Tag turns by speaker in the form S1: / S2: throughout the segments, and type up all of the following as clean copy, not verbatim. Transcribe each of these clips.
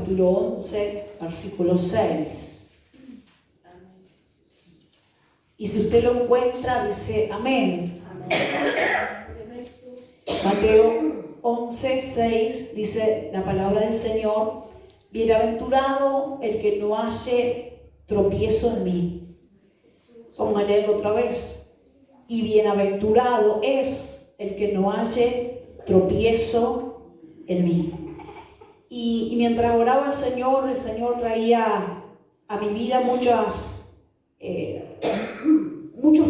S1: capítulo 11, versículo 6. Y si usted lo encuentra, dice amén. Mateo 11, 6 dice la palabra del Señor: bienaventurado el que no halle tropiezo en mí. Vamos a leerlo otra vez. Y bienaventurado es el que no halle tropiezo en mí. Y mientras oraba el Señor traía a mi vida muchos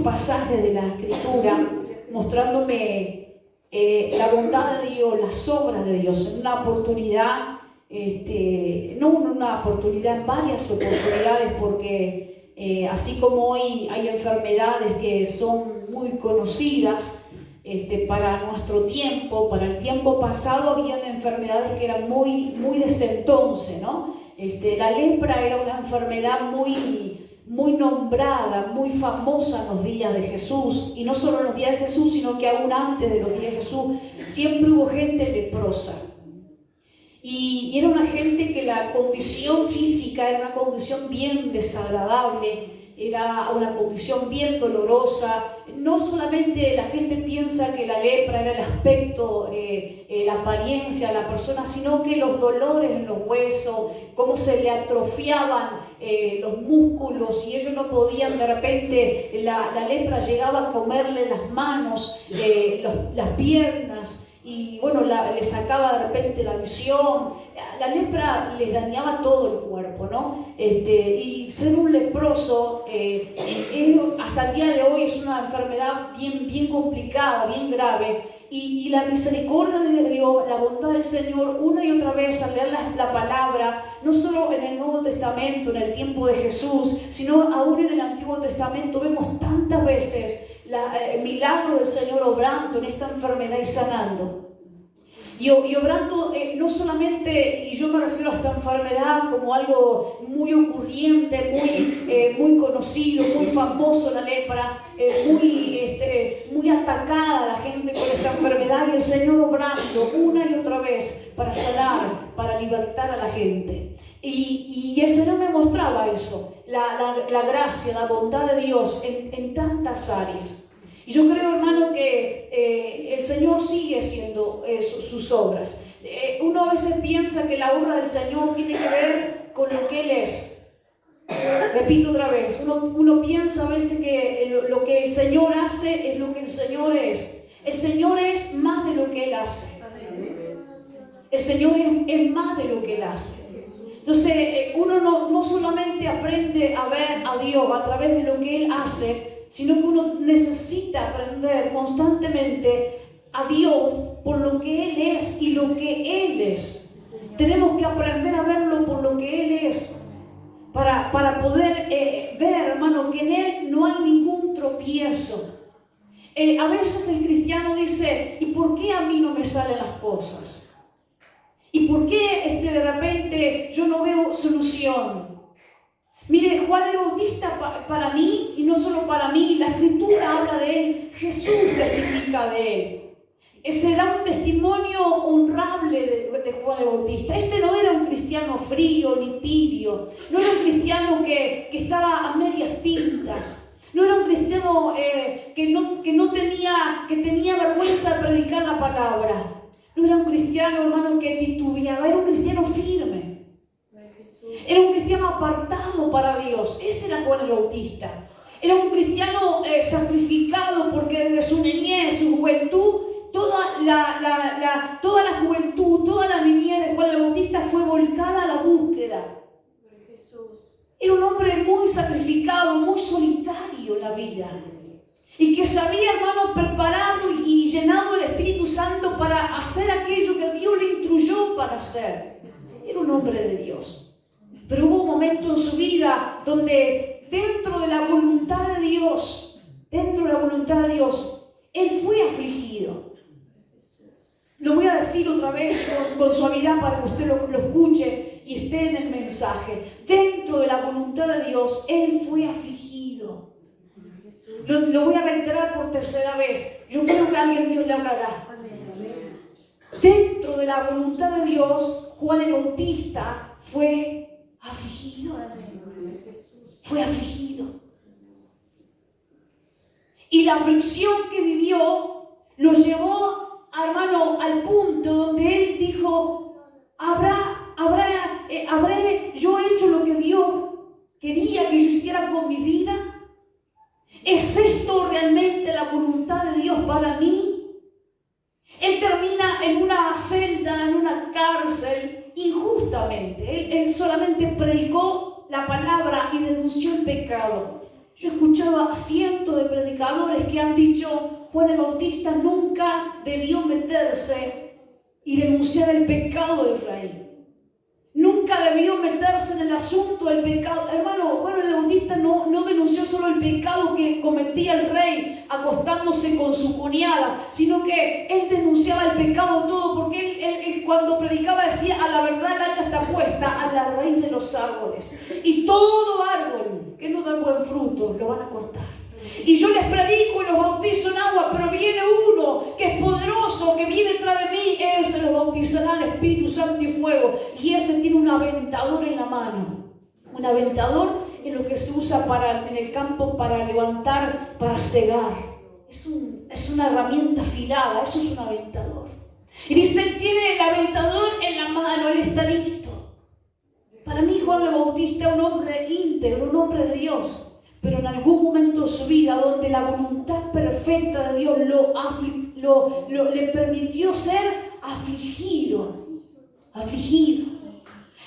S1: pasajes de la Escritura mostrándome la bondad de Dios, las obras de Dios, en una oportunidad, no una oportunidad, en varias oportunidades, porque así como hoy hay enfermedades que son muy conocidas, para nuestro tiempo, para el tiempo pasado, habían enfermedades que eran muy de ese entonces, ¿no? La lepra era una enfermedad muy nombrada, muy famosa en los días de Jesús, y no solo en los días de Jesús, sino que aún antes de los días de Jesús, siempre hubo gente leprosa. Y era una gente que la condición física era una condición bien desagradable, era una condición bien dolorosa. No solamente la gente piensa que la lepra era el aspecto, la apariencia de la persona, sino que los dolores en los huesos, cómo se le atrofiaban los músculos, y ellos no podían, de repente la lepra llegaba a comerle las manos, las piernas, y bueno, le sacaba de repente la visión. La lepra les dañaba todo el cuerpo, ¿no? Y ser un leproso hasta el día de hoy es una enfermedad bien complicada, bien grave. Y la misericordia de Dios, la bondad del Señor, una y otra vez al leer la palabra, no solo en el Nuevo Testamento, en el tiempo de Jesús, sino aún en el Antiguo Testamento, vemos tantas veces el milagro del Señor obrando en esta enfermedad y sanando. Y obrando no solamente, y yo me refiero a esta enfermedad como algo muy ocurriente, muy conocido, muy famoso, la lepra, muy atacada la gente con esta enfermedad, y el Señor obrando una y otra vez para sanar, para libertar a la gente. Y el Señor me mostraba eso, la gracia, la bondad de Dios en tantas áreas. Y yo creo, hermano, que el Señor sigue haciendo sus obras. Uno a veces piensa que la obra del Señor tiene que ver con lo que Él es. Repito otra vez, uno piensa a veces que lo que el Señor hace es lo que el Señor es. El Señor es más de lo que Él hace. El Señor es más de lo que Él hace. Entonces, uno no solamente aprende a ver a Dios a través de lo que Él hace, sino que uno necesita aprender constantemente a Dios por lo que Él es y lo que Él es. Tenemos que aprender a verlo por lo que Él es, para poder ver, hermano, que en Él no hay ningún tropiezo. A veces el cristiano dice: ¿y por qué a mí no me salen las cosas? ¿Y por qué de repente yo no veo solución? Mire, Juan el Bautista para mí, y no solo para mí, la Escritura habla de él, Jesús testifica de él. Será un testimonio honrable de Juan el Bautista. No era un cristiano frío ni tibio, no era un cristiano que estaba a medias tintas, no era un cristiano que tenía vergüenza de predicar la palabra, no era un cristiano, hermano, que titubeaba, era un cristiano firme. Era un cristiano apartado para Dios. Ese era Juan el Bautista. Era un cristiano sacrificado, porque desde su niñez, su juventud, toda la juventud, toda la niñez de Juan el Bautista fue volcada a la búsqueda. Era un hombre muy sacrificado, muy solitario en la vida, y que se había, hermano, preparado y llenado del Espíritu Santo para hacer aquello que Dios le instruyó para hacer. Era un hombre de Dios. Pero hubo un momento en su vida donde dentro de la voluntad de Dios, Él fue afligido. Lo voy a decir otra vez con suavidad para que usted lo escuche y esté en el mensaje. Dentro de la voluntad de Dios, Él fue afligido. Lo voy a reiterar por tercera vez. Yo creo que a alguien Dios le hablará. Dentro de la voluntad de Dios, Juan el Bautista fue afligido. Fue afligido. Y la aflicción que vivió lo llevó, hermano, al punto donde él dijo: ¿Habré yo hecho lo que Dios quería que yo hiciera con mi vida? ¿Es esto realmente la voluntad de Dios para mí? Él termina en una celda, en una cárcel, injustamente. Él solamente predicó la palabra y denunció el pecado. Yo escuchaba a cientos de predicadores que han dicho: Juan el Bautista nunca debió meterse y denunciar el pecado de Israel. Nunca debió meterse en el asunto del pecado. Hermano, Juan el Bautista no denunció solo el pecado que cometía el rey acostándose con su cuñada, sino que él denunciaba el pecado todo, porque él cuando predicaba decía: a la verdad el hacha está puesta a la raíz de los árboles, y todo árbol que no da buen fruto lo van a cortar. Y yo les predico y los bautizo en agua, pero viene uno que es poderoso, que viene tras de mí, ese los bautizará en Espíritu Santo y fuego. Y ese tiene un aventador en la mano. Un aventador es lo que se usa en el campo para levantar, para cegar. Es una herramienta afilada, eso es un aventador. Y dice: él tiene el aventador en la mano, él está listo. Para mí Juan el Bautista es un hombre íntegro, un hombre de Dios. Pero en algún momento de su vida, donde la voluntad perfecta de Dios le permitió ser afligido.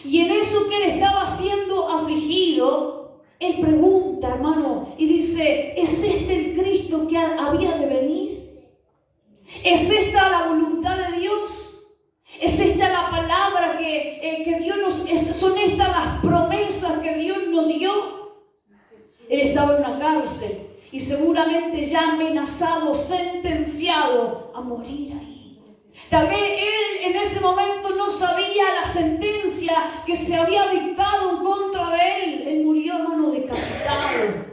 S1: Y en eso que él estaba siendo afligido, él pregunta, hermano, y dice: ¿es este el Cristo que había de venir? ¿Es esta la voluntad de Dios? ¿Es esta la palabra que Dios son estas las promesas que Dios nos dio? Él estaba en una cárcel y seguramente ya amenazado, sentenciado a morir ahí. Tal vez él en ese momento no sabía la sentencia que se había dictado en contra de él. Él murió, hermano, decapitado.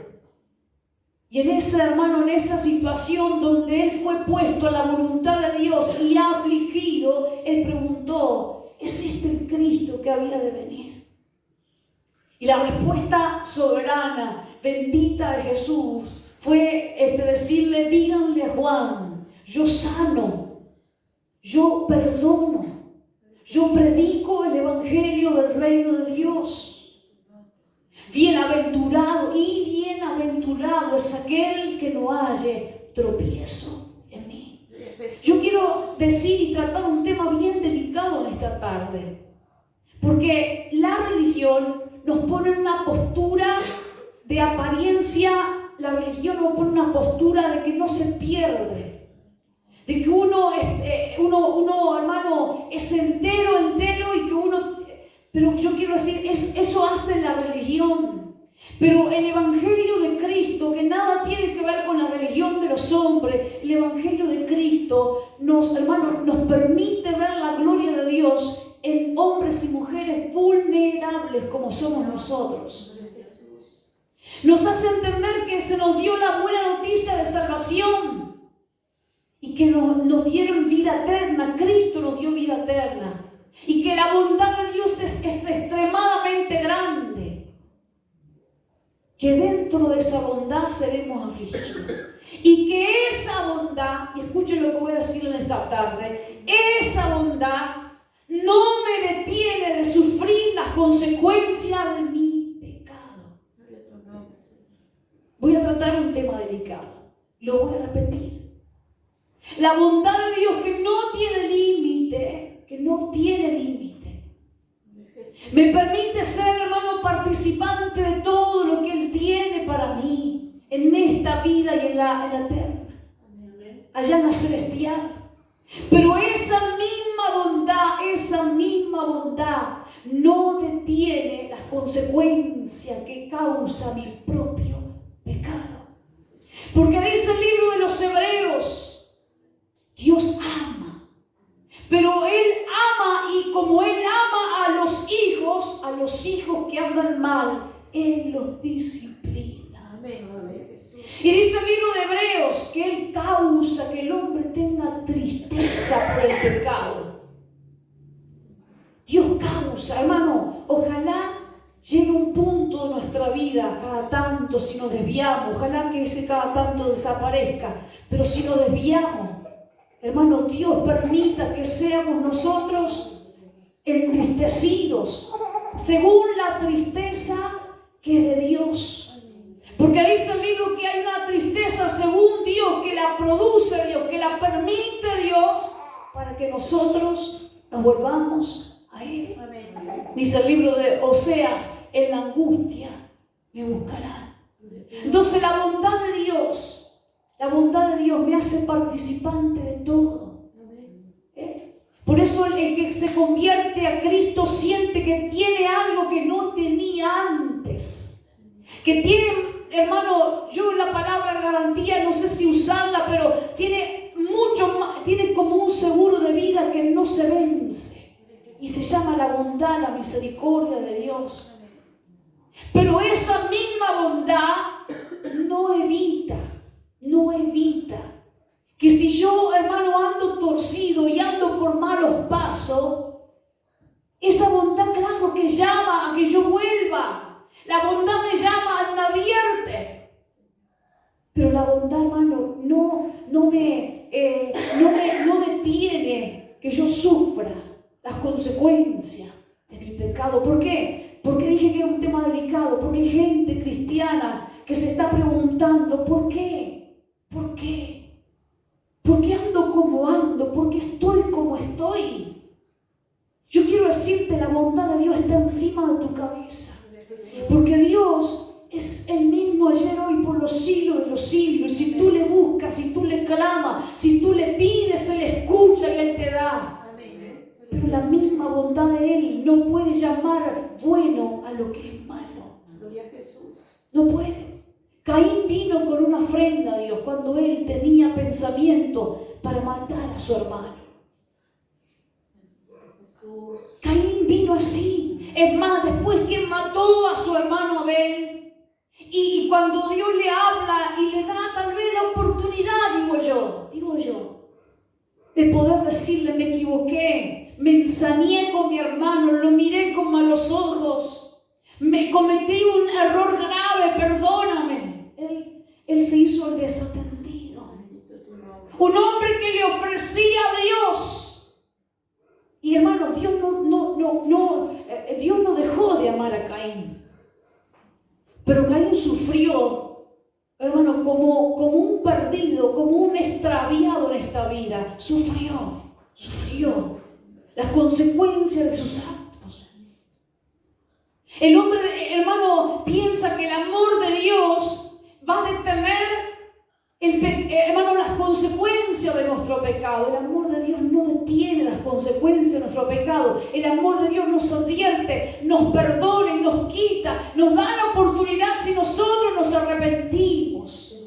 S1: Y en esa situación donde él fue puesto a la voluntad de Dios y afligido, él preguntó: ¿es este el Cristo que había de venir? Y la respuesta soberana, bendita de Jesús, fue decirle: díganle a Juan, yo sano, yo perdono, yo predico el evangelio del reino de Dios. Bienaventurado es aquel que no halle tropiezo en mí. Yo quiero decir y tratar un tema bien delicado en esta tarde, porque la religión nos pone en una postura de apariencia. La religión nos pone en una postura de que no se pierde, de que uno hermano, es entero y que uno... Pero yo quiero decir, eso hace la religión. Pero el Evangelio de Cristo, que nada tiene que ver con la religión de los hombres, el Evangelio de Cristo nos permite ver la gloria de Dios en hombres y mujeres vulnerables como somos nosotros. Nos hace entender que se nos dio la buena noticia de salvación y que nos dieron vida eterna. Cristo nos dio vida eterna y que la bondad de Dios es extremadamente grande, que dentro de esa bondad seremos afligidos y que esa bondad, y escuchen lo que voy a decir en esta tarde, esa bondad no me detiene de sufrir las consecuencias de mi pecado. Voy a tratar un tema delicado, lo voy a repetir. La bondad de Dios que no tiene límite, me permite ser, hermano, participante de todo lo que Él tiene para mí en esta vida y en la eterna, allá en la celestial. Pero esa misma bondad no detiene las consecuencias que causa mi propio pecado. Porque dice el libro de los Hebreos, Dios ama, pero Él ama, y como Él ama a los hijos que andan mal, Él los disciplina. Y dice el libro de Hebreos que Él causa que el hombre tenga tristeza por el pecado. Dios causa, hermano, ojalá llegue un punto de nuestra vida, cada tanto, si nos desviamos, ojalá que ese cada tanto desaparezca, pero si nos desviamos, hermano, Dios permita que seamos nosotros entristecidos, según la tristeza que es de Dios. Porque dice el libro que hay una tristeza según Dios, que la produce Dios, que la permite Dios, para que nosotros nos volvamos a Él. Dice el libro de Oseas, en la angustia me buscarán. Entonces la bondad de Dios me hace participante de todo. Por eso el que se convierte a Cristo siente que tiene algo que no tenía antes. Que tiene, hermano, yo la palabra garantía no sé si usarla, pero tiene mucho más, tiene como un seguro de vida que no se vence. Y se llama la bondad, la misericordia de Dios. Pero esa misma bondad no evita que si yo, hermano, ando torcido y ando por malos pasos, esa bondad, claro que llama a que yo vuelva. La bondad me llama, me advierte. Pero la bondad, hermano, no detiene que yo sufra las consecuencias de mi pecado. ¿Por qué? Porque dije que era un tema delicado. Porque hay gente cristiana que se está preguntando, ¿por qué? ¿Por qué? ¿Por qué ando como ando? ¿Por qué estoy como estoy? Yo quiero decirte, la bondad de Dios está encima de tu cabeza. Porque Dios es el mismo ayer, hoy, por los siglos de los siglos. Y si tú le buscas, si tú le clamas, si tú le pides, Él escucha y Él te da. Pero la misma bondad de Él no puede llamar bueno a lo que es malo. No puede. Caín vino con una ofrenda a Dios cuando él tenía pensamiento para matar a su hermano. Caín vino así. Es más, después que mató a su hermano Abel, y cuando Dios le habla y le da tal vez la oportunidad, digo yo, de poder decirle, me equivoqué, me ensañé con mi hermano, lo miré con malos ojos, me cometí un error grave, perdóname. Él se hizo el desatendido. Un hombre que le ofrecía a Dios. Y hermano, Dios no dejó de amar a Caín. Pero Caín sufrió, hermano, como un perdido, como un extraviado en esta vida. Sufrió las consecuencias de sus actos. El hombre, hermano, piensa que el amor de Dios va a detener, hermano, las consecuencias de nuestro pecado. El amor de Dios no detiene las consecuencias de nuestro pecado. El amor de Dios nos advierte, nos perdona y nos quita, nos da la oportunidad si nosotros nos arrepentimos.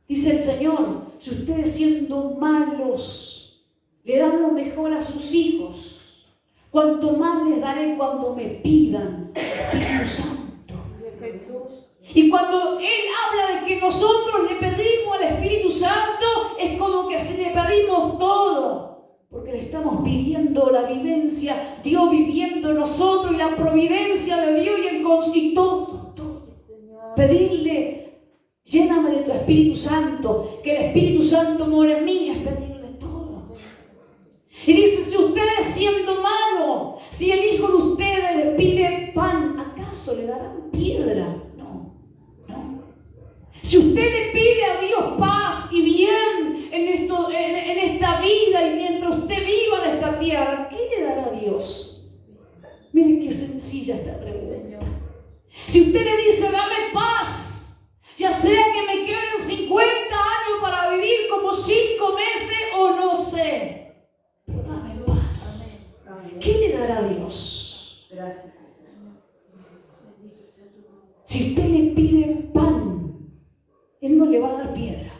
S1: Dice el Señor, si ustedes siendo malos le dan lo mejor a sus hijos, cuanto más les daré cuando me pidan Espíritu Santo. Jesús. Y cuando Él habla de que nosotros le pedimos al Espíritu Santo, es como que si le pedimos todo, porque le estamos pidiendo la vivencia, Dios viviendo en nosotros y la providencia de Dios y todo. Pedirle, lléname de tu Espíritu Santo, que el Espíritu Santo more en mí, es pedirle todo. Y dice, si ustedes siendo malos, si el hijo de ustedes les pide pan, ¿acaso le darán piedra? Si usted le pide a Dios paz y bien en esta vida y mientras usted viva en esta tierra, ¿qué le dará a Dios? Mire qué sencilla esta pregunta. Si usted le dice, dame paz, ya sea que me queden 50 años para vivir como 5 meses o no sé, pero dame paz, ¿qué le dará a Dios? Si usted le pide pan, Él no le va a dar piedra.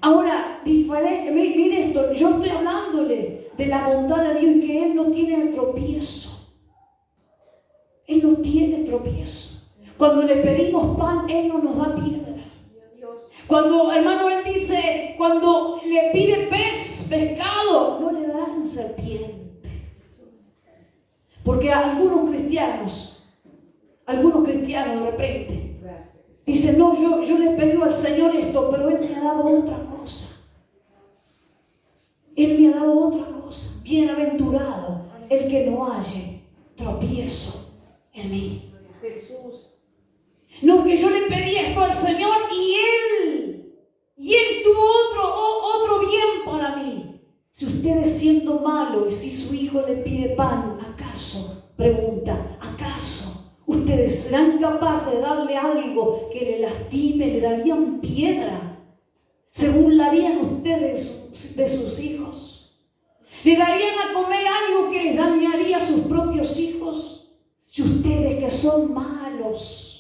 S1: Ahora, mire esto, yo estoy hablándole de la bondad de Dios y que Él no tiene tropiezo. Él no tiene tropiezo. Cuando le pedimos pan, Él no nos da piedras. Cuando, hermano, Él dice, cuando le pide pescado, no le darán serpiente. Porque a algunos cristianos de repente dicen, no, yo le pedí al Señor esto, pero Él me ha dado otra cosa. Él me ha dado otra cosa. Bienaventurado el que no halle tropiezo en mí.
S2: Jesús.
S1: No, que yo le pedí esto al Señor y Él tuvo otro bien para mí. Si ustedes siendo malos y si su hijo le pide pan, ¿acaso, pregunta, acaso ustedes serán capaces de darle algo que le lastime, le darían piedra? ¿Se burlarían ustedes de sus hijos? ¿Le darían a comer algo que les dañaría a sus propios hijos? Si ustedes que son malos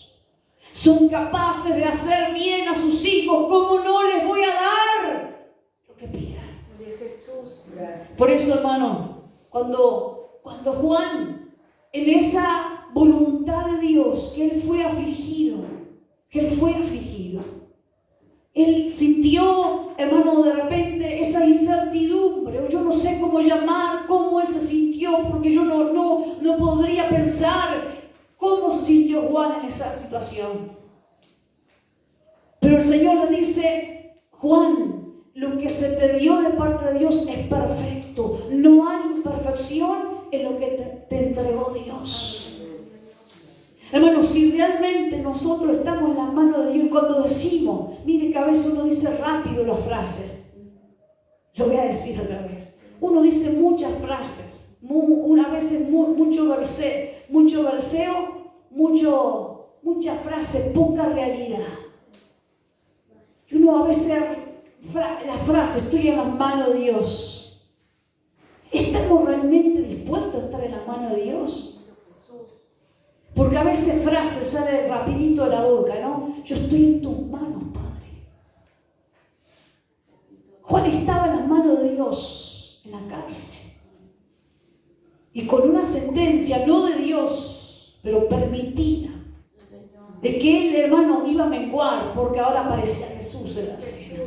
S1: son capaces de hacer bien a sus hijos, ¿cómo no les voy a dar lo que pidan?
S2: Jesús. Gracias.
S1: Por eso, hermano, cuando Juan, en esa voluntad de Dios, que él fue afligido, él sintió, hermano, de repente esa incertidumbre, o yo no sé cómo llamar, cómo él se sintió, porque yo no podría pensar cómo se sintió Juan en esa situación. Pero el Señor le dice, Juan, lo que se te dio de parte de Dios es perfecto. No hay imperfección en lo que te entregó Dios. Hermanos, si realmente nosotros estamos en las manos de Dios, y cuando decimos, mire que a veces uno dice rápido las frases, lo voy a decir otra vez, uno dice muchas frases, una vez mucho verseo, muchas frases, poca realidad. Y uno a veces, la frase, estoy en las manos de Dios. ¿Estamos realmente dispuestos a estar en las manos de Dios? Porque a veces frase sale rapidito de la boca, ¿no? Yo estoy en tus manos, Padre. Juan estaba en las manos de Dios en la cárcel. Y con una sentencia, no de Dios, pero permitida, de que él, hermano, iba a menguar, porque ahora aparecía Jesús en la cena.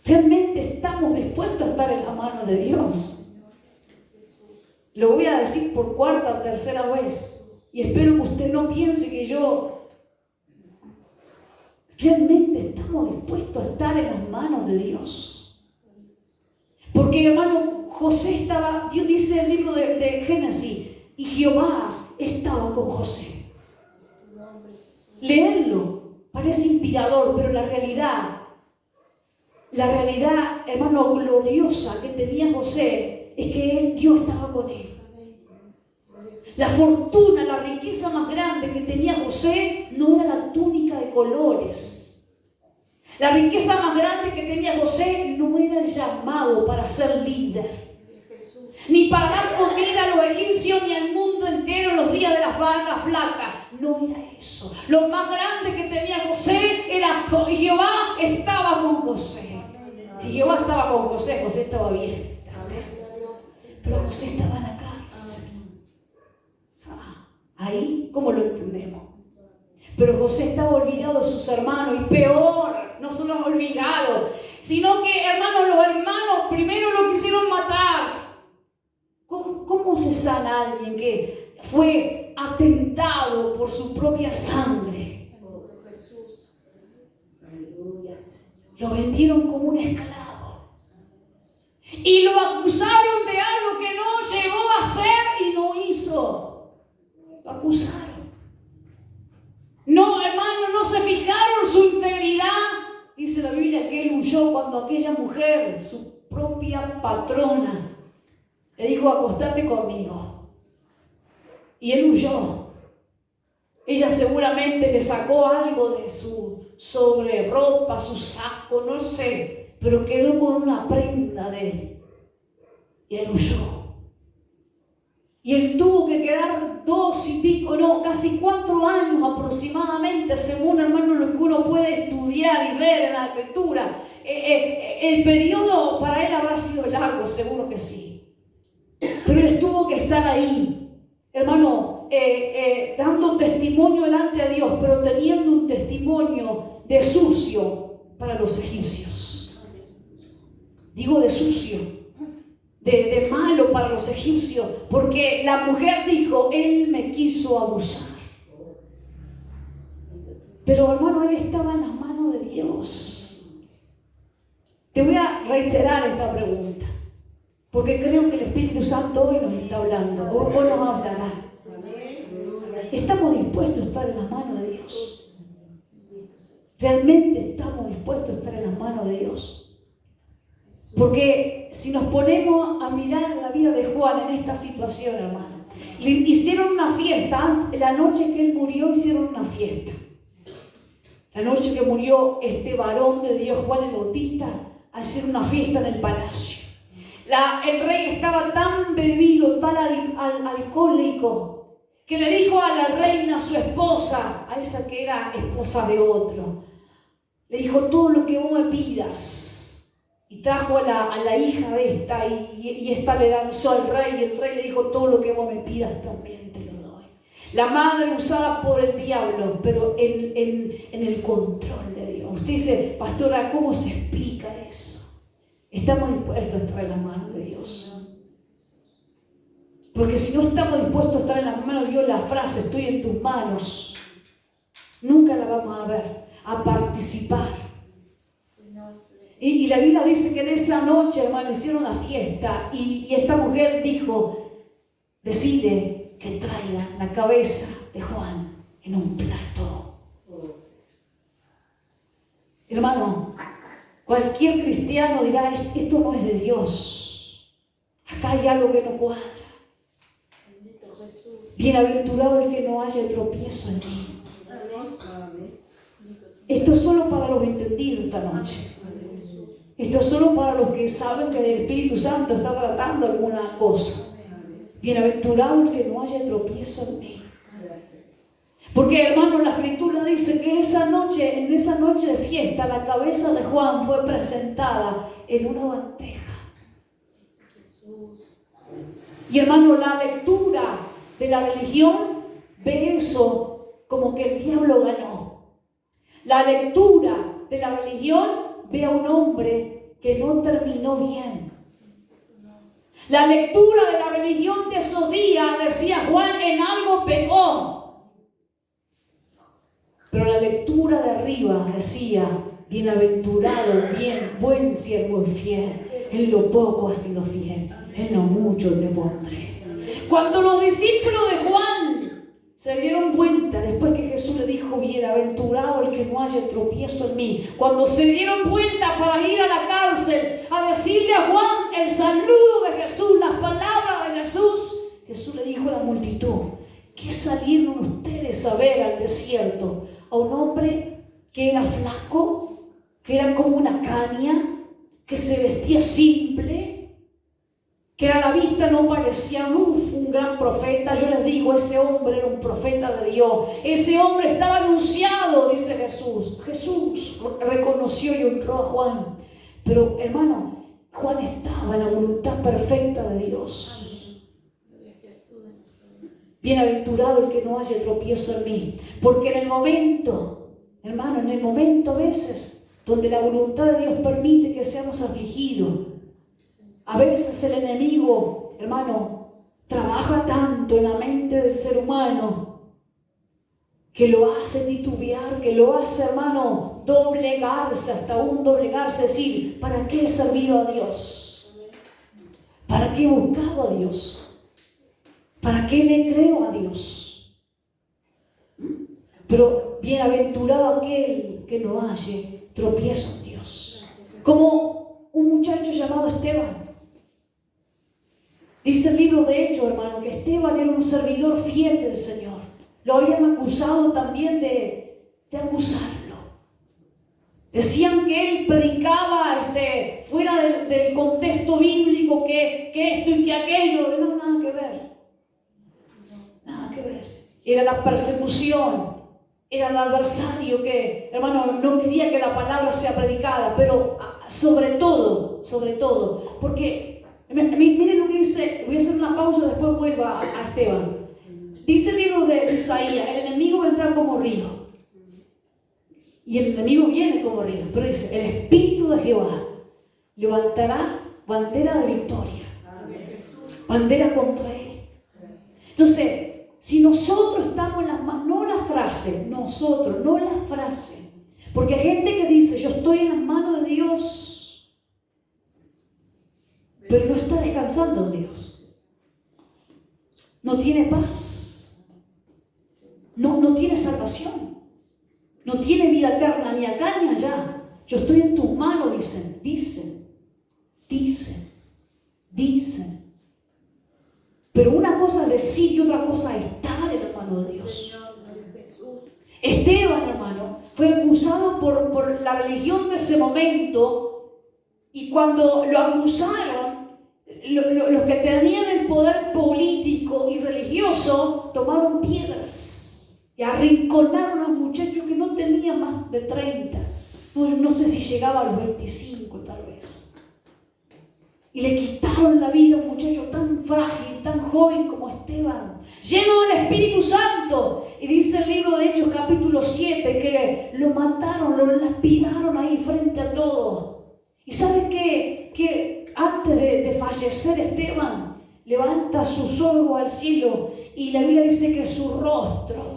S1: ¿Realmente estamos dispuestos a estar en la mano de Dios? Lo voy a decir por cuarta o tercera vez. Y espero que usted no piense que yo... ¿Realmente estamos dispuestos a estar en las manos de Dios? Porque, hermano, José estaba... Dios dice en el libro de Génesis, y Jehová estaba con José. Leerlo parece inspirador, pero la realidad, hermano, gloriosa que tenía José es que Dios estaba con él. La fortuna, la riqueza más grande que tenía José no era la túnica de colores. La riqueza más grande que tenía José no era el llamado para ser líder, ni para dar comida a los egipcios ni al mundo entero los días de las vacas flacas. No era eso. Lo más grande que tenía José era Jehová estaba con José. Si Jehová estaba con José, José estaba bien. Pero José estaba en la cárcel. Ahí, ¿cómo lo entendemos? Pero José estaba olvidado de sus hermanos, y peor, no solo olvidado, sino que, hermanos, los hermanos primero lo quisieron matar. ¿Cómo se sana alguien que fue atentado por su propia sangre? Lo vendieron como un esclavo. Y lo acusaron de algo que no llegó a hacer y no hizo. Lo acusaron. No, hermano, no se fijaron su integridad. Dice la Biblia que él huyó cuando aquella mujer, su propia patrona, le dijo, acostate conmigo. Y él huyó. Ella seguramente le sacó algo de su ropa, su saco, no sé, pero quedó con una prenda de él. Y él huyó. Y él tuvo que quedar casi 4 años aproximadamente, según, hermano, lo que uno puede estudiar y ver en la escritura. El periodo para él habrá sido largo, seguro que sí. Pero él tuvo que estar ahí, hermano, dando testimonio delante de Dios, pero teniendo un testimonio de sucio para los egipcios. Digo de sucio, de malo para los egipcios, porque la mujer dijo, él me quiso abusar. Pero hermano, él estaba en las manos de Dios. Te voy a reiterar esta pregunta, porque creo que el Espíritu Santo hoy nos está hablando, hoy nos hablará. ¿Estamos dispuestos a estar en las manos de Dios? ¿Realmente estamos dispuestos a estar en las manos de Dios? Porque si nos ponemos a mirar la vida de Juan en esta situación, hermano, le hicieron una fiesta, la noche que él murió hicieron una fiesta. La noche que murió este varón de Dios, Juan el Bautista, hicieron una fiesta en el palacio. El rey estaba tan bebido, tan alcohólico, que le dijo a la reina, su esposa, a esa que era esposa de otro, le dijo, todo lo que vos me pidas. Y trajo a la hija de esta, y esta le danzó al rey, y el rey le dijo, todo lo que vos me pidas también te lo doy. La madre usada por el diablo, pero en el control de Dios. Usted dice, pastora, ¿cómo se explica eso? Estamos dispuestos a estar en las manos de Dios. Porque si no estamos dispuestos a estar en las manos de Dios, la frase estoy en tus manos, nunca la vamos a ver, a participar. Y la Biblia dice que en esa noche, hermano, hicieron la fiesta y esta mujer dijo, decide que traigan la cabeza de Juan en un plato. Hermano, cualquier cristiano dirá, esto no es de Dios. Acá hay algo que no cuadra. Bienaventurado el que no haya tropiezo en mí. Esto es solo para los entendidos esta noche. Esto es solo para los que saben que el Espíritu Santo está tratando alguna cosa. Bienaventurado el que no haya tropiezo en mí. Porque, hermano, la Escritura dice que en esa noche de fiesta, la cabeza de Juan fue presentada en una bandeja. Y, hermano, la lectura de la religión ve eso como que el diablo ganó. La lectura de la religión ve a un hombre que no terminó bien. La lectura de la religión de esos días decía, Juan en algo pecó. Pero la lectura de arriba decía, bienaventurado, buen siervo y fiel. En lo poco has sido fiel, en lo mucho te pondré. Cuando los discípulos de Juan se dieron cuenta, después que Jesús le dijo, bienaventurado el que no haya tropiezo en mí, cuando se dieron vuelta para ir a la cárcel a decirle a Juan el saludo de Jesús, las palabras de Jesús, Jesús le dijo a la multitud, ¿qué salieron ustedes a ver al desierto? A un hombre que era flaco, que era como una caña, que se vestía simple, que a la vista no parecía un gran profeta. Yo les digo, ese hombre era un profeta de Dios. Ese hombre estaba anunciado, dice Jesús. Jesús reconoció y honró a Juan. Pero, hermano, Juan estaba en la voluntad perfecta de Dios. Bienaventurado el que no haya tropiezo en mí. Porque en el momento, hermano, a veces, donde la voluntad de Dios permite que seamos afligidos, a veces el enemigo, hermano, trabaja tanto en la mente del ser humano que lo hace titubear, que lo hace, hermano, doblegarse, hasta un doblegarse, decir, ¿para qué he servido a Dios? ¿Para qué he buscado a Dios? ¿Para qué le creo a Dios? Pero bienaventurado aquel que no halle tropiezo en Dios. Como un muchacho llamado Esteban. Dice el libro de Hechos, hermano, que Esteban era un servidor fiel del Señor. Lo habían acusado también de acusarlo. Decían que él predicaba fuera del contexto bíblico, que esto y que aquello. No, nada que ver. Nada que ver. Era la persecución. Era el adversario que, hermano, no quería que la palabra sea predicada. Pero sobre todo, porque miren lo que dice, voy a hacer una pausa, después vuelvo a Esteban. Dice el libro de Isaías, el enemigo vendrá como río. Y el enemigo viene como río. Pero dice, el Espíritu de Jehová levantará bandera de victoria. Bandera contra él. Entonces, si nosotros estamos en las manos, no la frase, nosotros, no la frase. Porque hay gente que dice, yo estoy en las manos de Dios, pero no está descansando en Dios. No tiene paz. No tiene salvación. No tiene vida eterna ni acá ni allá. Yo estoy en tus manos, dicen. Pero una cosa es decir y otra cosa es estar en la mano de Dios. Esteban, hermano, fue acusado por la religión de ese momento, y cuando lo acusaron, los que tenían el poder político y religioso tomaron piedras y arrinconaron a un muchacho que no tenía más de 30. No sé si llegaba a los 25 tal vez. Y le quitaron la vida a un muchacho tan frágil, tan joven como Esteban, lleno del Espíritu Santo. Y dice el libro de Hechos capítulo 7 que lo mataron, lo lapidaron ahí frente a todos. ¿Y sabe qué? Que antes de fallecer Esteban levanta sus ojos al cielo y la Biblia dice que su rostro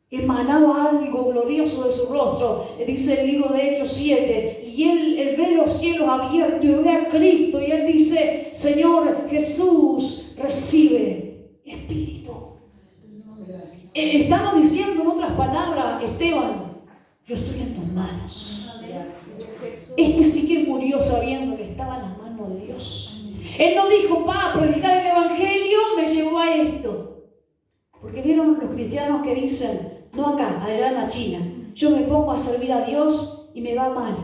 S1: emanaba algo glorioso de su rostro. Dice el libro de Hechos 7, y él ve los cielos abiertos y ve a Cristo, y él dice, Señor Jesús, recibe Espíritu. Estaba diciendo en otras palabras, Esteban, yo estoy en tus manos. Este sí que murió sabiendo que estaba en las manos de Dios. Él no dijo, predicar el Evangelio me llevó a esto. Porque vieron los cristianos que dicen, no acá, allá en la China, yo me pongo a servir a Dios y me va mal.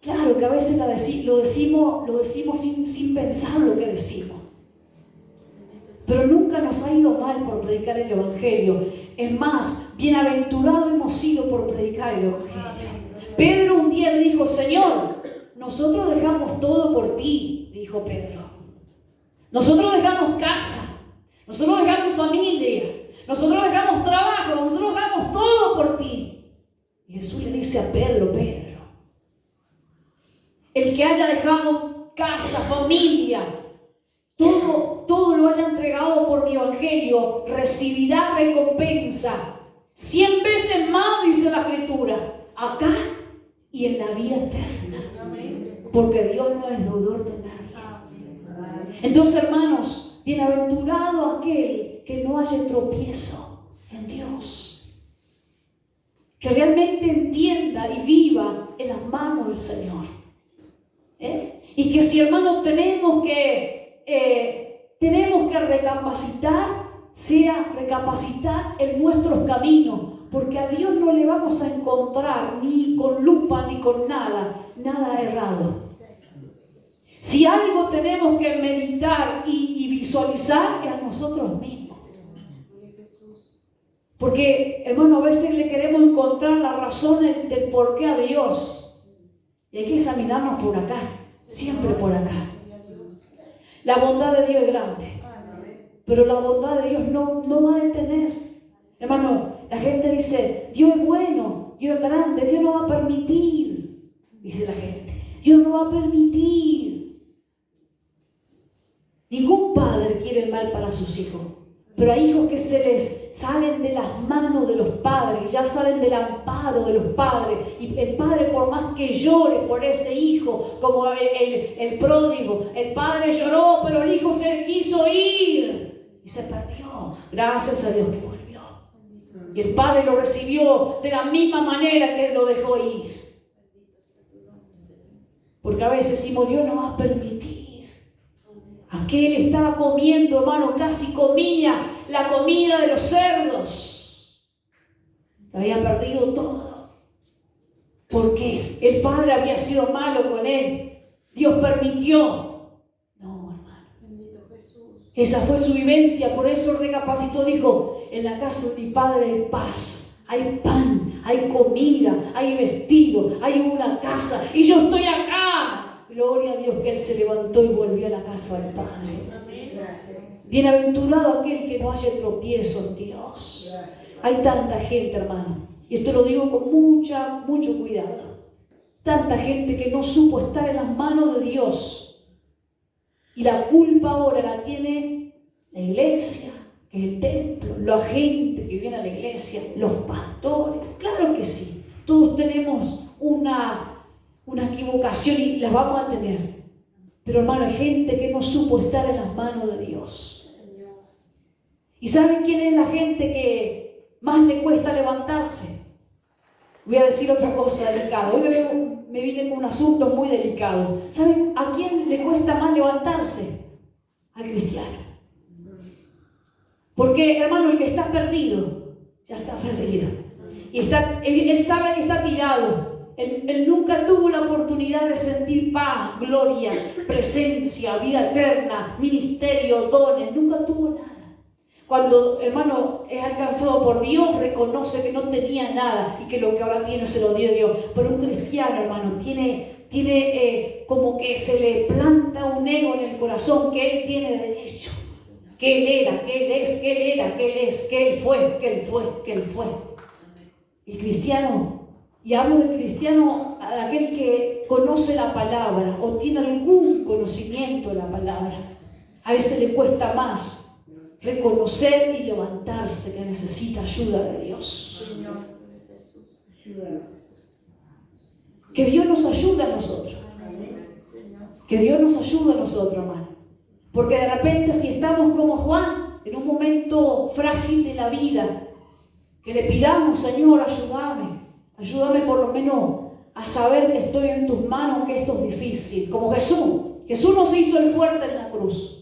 S1: Claro que a veces lo decimos sin pensar lo que decimos. Pero nunca nos ha ido mal por predicar el Evangelio. Es más, bienaventurado hemos sido por predicar el Evangelio. Pedro un día le dijo, Señor, nosotros dejamos todo por ti, dijo Pedro. Nosotros dejamos casa, nosotros dejamos familia, nosotros dejamos trabajo, nosotros dejamos todo por ti. Y Jesús le dice a Pedro, el que haya dejado casa, familia, todo lo haya entregado por mi Evangelio, recibirá recompensa 100 veces más, dice la Escritura, acá y en la vida eterna. Porque Dios no es deudor de nadie. Entonces, hermanos, bienaventurado aquel que no haya tropiezo en Dios, que realmente entienda y viva en las manos del Señor. Y que si, hermanos, tenemos que recapacitar, sea recapacitar en nuestros caminos, porque a Dios no le vamos a encontrar ni con lupa ni con nada errado. Si algo tenemos que meditar y visualizar es a nosotros mismos. Porque, hermano, a veces le queremos encontrar la razón del por qué a Dios. Y hay que examinarnos por acá, siempre por acá. La bondad de Dios es grande, pero la bondad de Dios no va a detener. Hermano, la gente dice, Dios es bueno, Dios es grande, Dios no va a permitir, dice la gente. Dios no va a permitir. Ningún padre quiere el mal para sus hijos, pero hay hijos que se les salen de las manos de los padres, ya salen del amparo de los padres, y el padre, por más que llore por ese hijo, como el pródigo, el padre lloró, pero el hijo se quiso ir y se perdió. Gracias a Dios que volvió, y el padre lo recibió de la misma manera que él lo dejó ir. Porque a veces decimos, Dios no va a permitir. Aquel estaba comiendo, hermano, casi comía la comida de los cerdos. Lo había perdido todo. Porque el padre había sido malo con él. Dios permitió. No, hermano.
S2: Bendito Jesús.
S1: Esa fue su vivencia. Por eso recapacitó, dijo, en la casa de mi padre hay paz, hay pan, hay comida, hay vestido, hay una casa. Y yo estoy acá. Gloria a Dios que él se levantó y volvió a la casa del Padre. Bienaventurado aquel que no haya tropiezo en Dios. Hay tanta gente, hermano, y esto lo digo con mucho cuidado. Tanta gente que no supo estar en las manos de Dios. Y la culpa ahora la tiene la iglesia, que es el templo, la gente que viene a la iglesia, los pastores. Claro que sí, todos tenemos una equivocación y las vamos a tener. Pero hermano, hay gente que no supo estar en las manos de Dios. ¿Y saben quién es la gente que más le cuesta levantarse? Voy a decir otra cosa delicada. Hoy me vine con un asunto muy delicado. ¿Saben a quién le cuesta más levantarse? Al cristiano. Porque, hermano, el que está perdido, ya está perdido. Y él sabe que está tirado. Él nunca tuvo la oportunidad de sentir paz, gloria, presencia, vida eterna, ministerio, dones. Nunca tuvo nada. Cuando, hermano, es alcanzado por Dios, reconoce que no tenía nada y que lo que ahora tiene se lo dio Dios. Pero un cristiano, hermano, tiene como que se le planta un ego en el corazón que él tiene derecho. Que él era, que él es, que él era, que él es, que él fue, que él fue, que él fue. El cristiano, y hablo del cristiano, aquel que conoce la palabra o tiene algún conocimiento de la palabra, a veces le cuesta más reconocer y levantarse que necesita ayuda de Dios.
S2: Señor Jesús.
S1: Que Dios nos ayude a nosotros. Que Dios nos ayude a nosotros, hermano. Porque de repente si estamos como Juan, en un momento frágil de la vida, que le pidamos, Señor, ayúdame por lo menos a saber que estoy en tus manos, que esto es difícil. Como Jesús. Jesús no se hizo el fuerte en la cruz.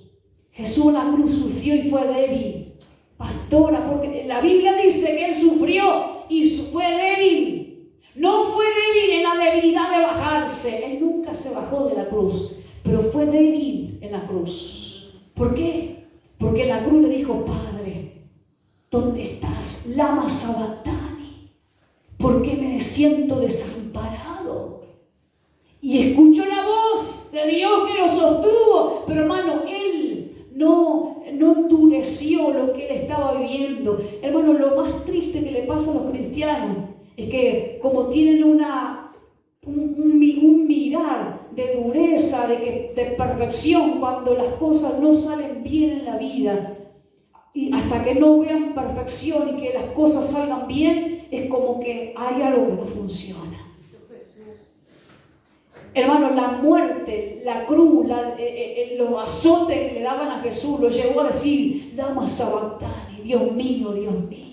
S1: Jesús en la cruz sufrió y fue débil. Pastora, porque la Biblia dice que Él sufrió y fue débil. No fue débil en la debilidad de bajarse. Él nunca se bajó de la cruz, pero fue débil en la cruz. ¿Por qué? Porque en la cruz le dijo, Padre, ¿dónde estás? Lama sabactani. ¿Por qué me siento desamparado? Y escuchó la voz de Dios que lo sostuvo. Pero hermano, Él no endureció lo que él estaba viviendo. Hermano, lo más triste que le pasa a los cristianos es que como tienen un mirar de dureza, de perfección, cuando las cosas no salen bien en la vida, y hasta que no vean perfección y que las cosas salgan bien, es como que hay algo que no funciona. Hermano, la muerte, la cruz, los azotes que le daban a Jesús, lo llevó a decir, Lama sabactani, Dios mío, Dios mío.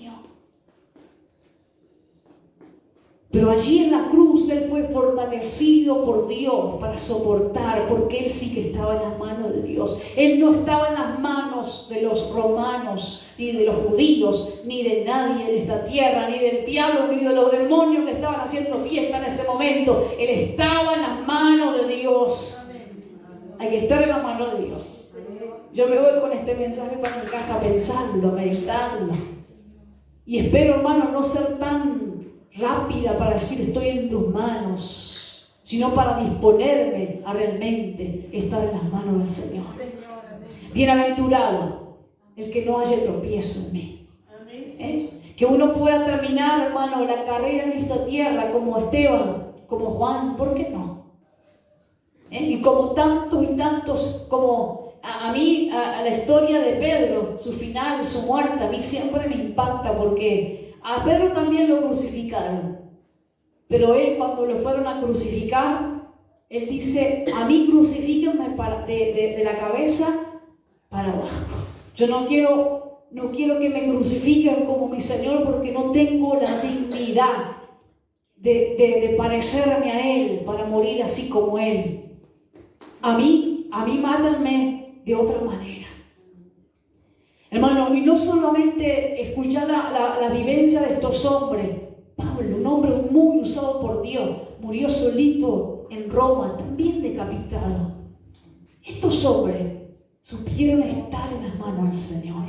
S1: Pero allí en la cruz Él fue fortalecido por Dios para soportar, porque Él sí que estaba en las manos de Dios. Él no estaba en las manos de los romanos, ni de los judíos, ni de nadie en esta tierra, ni del diablo, ni de los demonios que estaban haciendo fiesta en ese momento. Él estaba en las manos de Dios. Hay que estar en las manos de Dios. Yo me voy con este mensaje para mi casa a pensarlo, a meditarlo. Y espero, hermano, no ser tan rápida para decir estoy en tus manos, sino para disponerme a realmente estar en las manos del Señor. Bienaventurado el que no haya tropiezo en mí. Que uno pueda terminar, hermano, la carrera en esta tierra como Esteban, como Juan, ¿por qué no? Y como tantos y tantos, como a mí, a la historia de Pedro, su final, su muerte, a mí siempre me impacta porque a Pedro también lo crucificaron, pero él cuando lo fueron a crucificar, él dice, a mí crucifíquenme de la cabeza para abajo. Yo no quiero que me crucifiquen como mi Señor porque no tengo la dignidad de parecerme a Él para morir así como Él. A mí mátenme de otra manera. Hermano, y no solamente escuchar la vivencia de estos hombres. Pablo, un hombre muy usado por Dios, murió solito en Roma, también decapitado. Estos hombres supieron estar en las manos del Señor.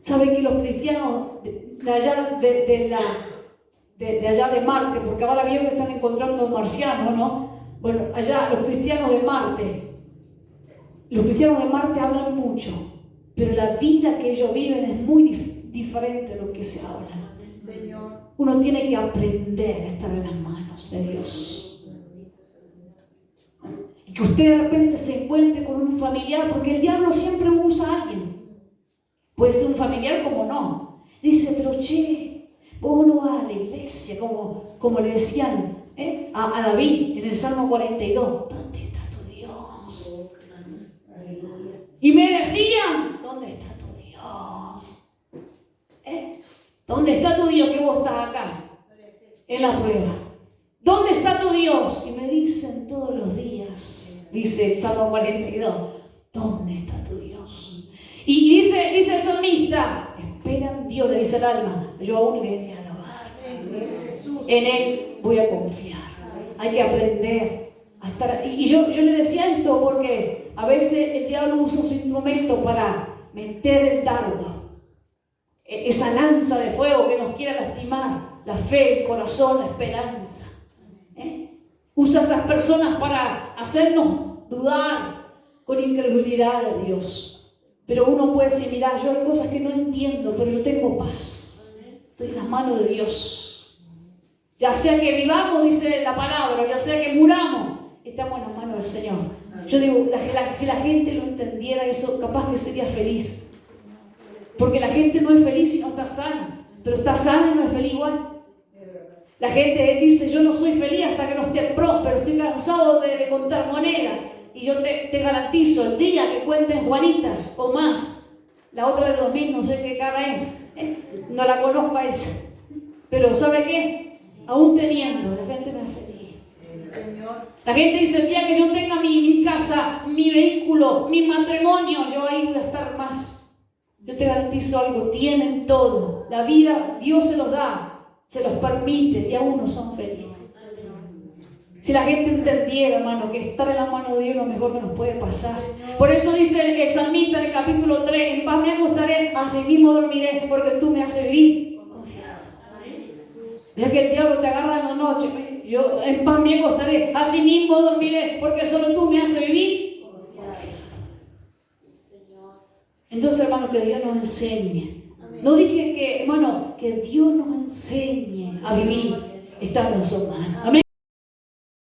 S1: Saben que los cristianos de allá de allá de Marte, porque ahora vieron que están encontrando marcianos, ¿no? Bueno, allá los cristianos de Marte hablan mucho. pero la vida que ellos viven es muy diferente a lo que se habla.
S2: Señor.
S1: Uno tiene que aprender a estar en las manos de Dios. Y que usted de repente se encuentre con un familiar, porque el diablo siempre usa a alguien. Puede ser un familiar como no. Dice, pero che, vos no vas a la iglesia, como le decían a David en el Salmo 42. ¿Dónde está tu Dios? Y me decían, ¿dónde está tu Dios? ¿Dónde está tu Dios que vos estás acá? En la prueba. ¿Dónde está tu Dios? Y me dicen todos los días, dice el Salmo 42, ¿dónde está tu Dios? Y dice el salmista, espera en Dios, le dice el alma, yo aún le he de alabar. En Él voy a confiar. Hay que aprender a estar. Y yo le decía esto porque a veces el diablo usa su instrumento para meter el dardo, esa lanza de fuego que nos quiere lastimar, la fe, el corazón, la esperanza. Usa a esas personas para hacernos dudar con incredulidad de Dios. Pero uno puede decir, mira, yo hay cosas que no entiendo, pero yo tengo paz. Estoy en las manos de Dios. Ya sea que vivamos, dice la palabra, ya sea que muramos, estamos en las manos del Señor. Yo digo, si la gente lo entendiera eso, capaz que sería feliz. Porque la gente no es feliz si no está sana, pero está sana y no es feliz igual. La gente dice, yo no soy feliz hasta que no esté próspero, estoy cansado de contar monedas. Y yo te garantizo, el día que cuenten Juanitas o más, la otra de 2000, no sé qué cara es, no la conozco a ella. Pero ¿sabe qué? Aún teniendo, la gente no es feliz.
S2: Señor.
S1: La gente dice, el día que yo tenga mi casa, mi vehículo, mi matrimonio, yo ahí voy a estar más. Yo te garantizo algo, tienen todo. La vida, Dios se los da. Se los permite y aún no son felices. Si la gente entendiera, hermano, que estar en la mano de Dios es lo mejor que nos puede pasar. Por eso dice el salmista en el capítulo 3, en paz me acostaré, así mismo dormiré, porque tú me haces vivir confiado. Mira que el diablo te agarra en la noche, yo en paz me acostaré, así mismo dormiré, porque solo tú me haces vivir confiado. Entonces, hermano, que Dios nos enseñe. No dije que, hermano, que Dios nos enseñe a vivir estando en su mano. Amén.